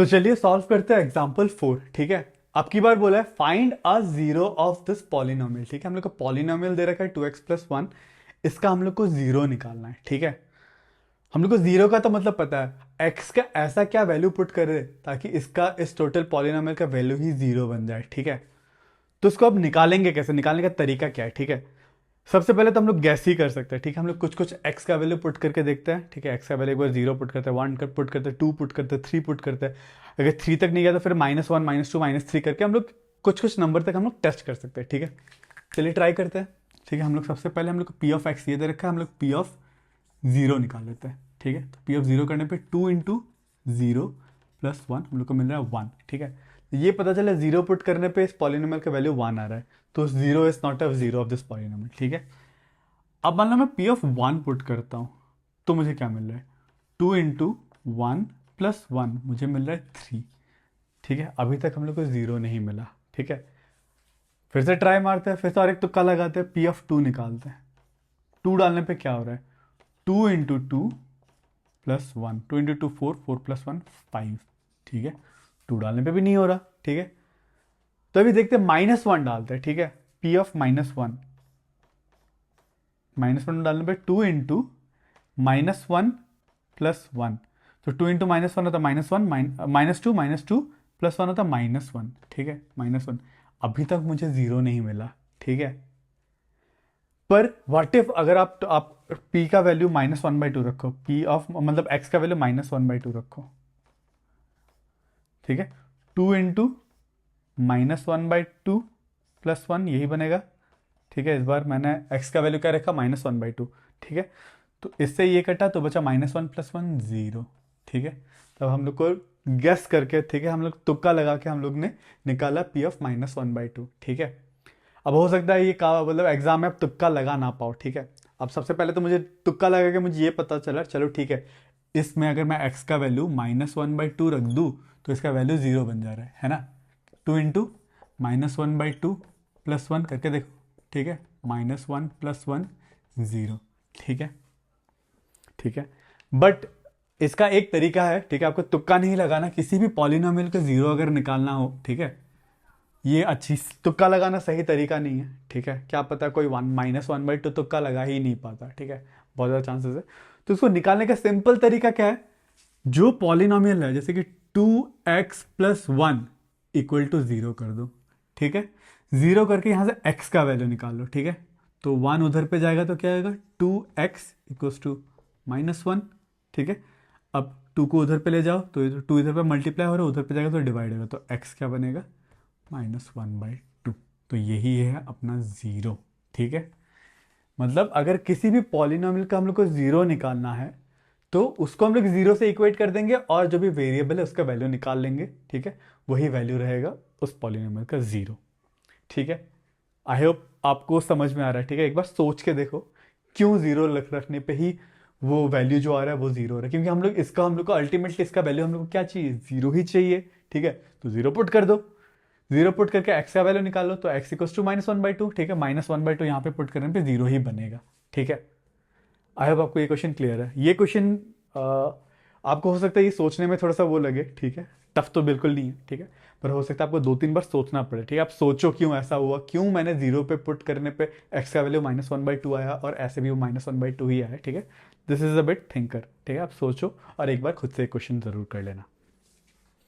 तो चलिए सॉल्व करते हैं एग्जाम्पल 4। ठीक है, अब की बार बोला है find a zero of this polynomial. ठीक है, हम लोग को पॉलिनोमियल दे रखा है 2x+1, इसका हम लोग को जीरो निकालना है। ठीक है, हम लोग को जीरो का तो मतलब पता है, x का ऐसा क्या वैल्यू पुट करे ताकि इसका इस टोटल पॉलिनोमियल का वैल्यू ही जीरो बन जाए। ठीक है, तो इसको अब निकालेंगे कैसे, निकालने का तरीका क्या है। ठीक है, सबसे पहले तो हम लोग गैस ही कर सकते हैं। ठीक है, हम लोग कुछ कुछ x का वैल्यू पुट करके देखते हैं। ठीक है, x का वैल्यू एक बार जीरो पुट करते हैं, वन पुट करते हैं, टू पुट करते हैं, थ्री पुट करते हैं। अगर थ्री तक नहीं गया तो फिर -1 -2 -3 करके हम लोग कुछ कुछ नंबर तक हम लोग टेस्ट कर सकते हैं। ठीक है, चलिए ट्राई करते हैं। ठीक है, हम लोग सबसे पहले हम लोग पी ऑफ एक्स ये दे रखा है, हम लोग पी ऑफ जीरो निकाल लेते हैं। ठीक है, तो पी ऑफ जीरो करने पे 2 × 0 + 1 हम लोग को मिल रहा है 1। ठीक है, तो ये पता चला जीरो पुट करने पे इस पॉलिनोमियल का वैल्यू 1 आ रहा है, तो zero is not a zero of this polynomial. ठीक है, अब मान लो मैं पी ऑफ 1 पुट करता हूँ तो मुझे क्या मिल रहा है, 2 × 1 + 1 मुझे मिल रहा है 3। ठीक है, अभी तक हम लोग को जीरो नहीं मिला। ठीक है, फिर से ट्राई मारते हैं, फिर से और एक तुक्का लगाते हैं, पी ऑफ 2 निकालते हैं। 2 डालने पे क्या हो रहा है, 2 × 2 + 1, 2 × 2 4, 4 + 1 5। ठीक है, 2 डालने पे भी नहीं हो रहा। ठीक है, तो अभी देखते हैं -1 डालते हैं। ठीक है, पी ऑफ -1, -1 डालने पे 2 × -1 + 1, तो 2 × -1 होता -1, -2 + 1 होता -1। ठीक है, -1, अभी तक मुझे जीरो नहीं मिला। ठीक है, पर व्हाट इफ अगर आप p का वैल्यू -1/2 रखो, p ऑफ मतलब x का वैल्यू -1/2 रखो। ठीक है, 2 × -1/2 + 1 यही बनेगा। ठीक है, इस बार मैंने x का वैल्यू क्या रखा, -1/2। ठीक है, तो इससे ये कटा तो बचा -1 + 1 0। ठीक है, तब हम लोग को गेस करके, ठीक है, हम लोग तुक्का लगा के हम लोग ने निकाला p ऑफ -1/2। ठीक है, अब हो सकता है ये का मतलब एग्जाम में आप तुक्का लगा ना पाओ। ठीक है, अब सबसे पहले तो मुझे तुक्का लगा के मुझे ये पता चला, चलो ठीक है, इसमें अगर मैं x का वैल्यू -1/2 रख दूँ तो इसका वैल्यू जीरो बन जा रहा है ना। 2 × -1/2 + 1 करके देखो। ठीक है, -1 + 1 0। ठीक है, ठीक है, बट इसका एक तरीका है। ठीक है, आपको तुक्का नहीं लगाना, किसी भी पॉलिनोमियल का जीरो अगर निकालना हो। ठीक है, ये अच्छी तुक्का लगाना सही तरीका नहीं है। ठीक है, क्या पता कोई -1/2 तुक्का लगा ही नहीं पाता। ठीक है, बहुत ज़्यादा चांसेस है। तो इसको निकालने का सिंपल तरीका क्या है, जो पॉलिनोमियल है जैसे कि 2x + 1 = 0 कर दो। ठीक है, जीरो करके यहाँ से x का वैल्यू निकाल लो। ठीक है, तो 1 उधर पे जाएगा तो क्या आएगा, 2x = -1। ठीक है, अब 2 को उधर पे ले जाओ तो 2 इधर पे मल्टीप्लाई हो रहा है, उधर पे जाएगा तो डिवाइड होगा, तो x क्या बनेगा, -1/2। तो यही है अपना जीरो। ठीक है, मतलब अगर किसी भी पॉलिनोमियल का हम लोग को जीरो निकालना है तो उसको हम लोग जीरो से इक्वेट कर देंगे और जो भी वेरिएबल है उसका वैल्यू निकाल लेंगे। ठीक है, वही वैल्यू रहेगा उस पॉलिनोमियल का जीरो। ठीक है, आई होप आपको समझ में आ रहा है। ठीक है, एक बार सोच के देखो क्यों जीरो रखने पे ही वो वैल्यू जो आ रहा है वो जीरो हो रहा है, क्योंकि हम लोग को अल्टीमेटली इसका वैल्यू हम लोग को क्या चाहिए, जीरो ही चाहिए। ठीक है, तो जीरो पुट कर दो, जीरो पुट करके x का वैल्यू निकालो तो x = -1/2। ठीक है, -1/2 यहाँ पे पुट करने पे जीरो ही बनेगा। ठीक है, आई होप आपको ये क्वेश्चन क्लियर है। ये क्वेश्चन आपको हो सकता है ये सोचने में थोड़ा सा वो लगे। ठीक है, टफ तो बिल्कुल नहीं है। ठीक है, पर हो सकता है आपको 2-3 बार सोचना पड़े। ठीक है, आप सोचो क्यों ऐसा हुआ, क्यों मैंने जीरो पे पुट करने पे x का वैल्यू -1/2 आया और ऐसे भी वो -1/2 ही आया। ठीक है, this is a bit thinker. ठीक है, आप सोचो और एक बार खुद से क्वेश्चन जरूर कर लेना।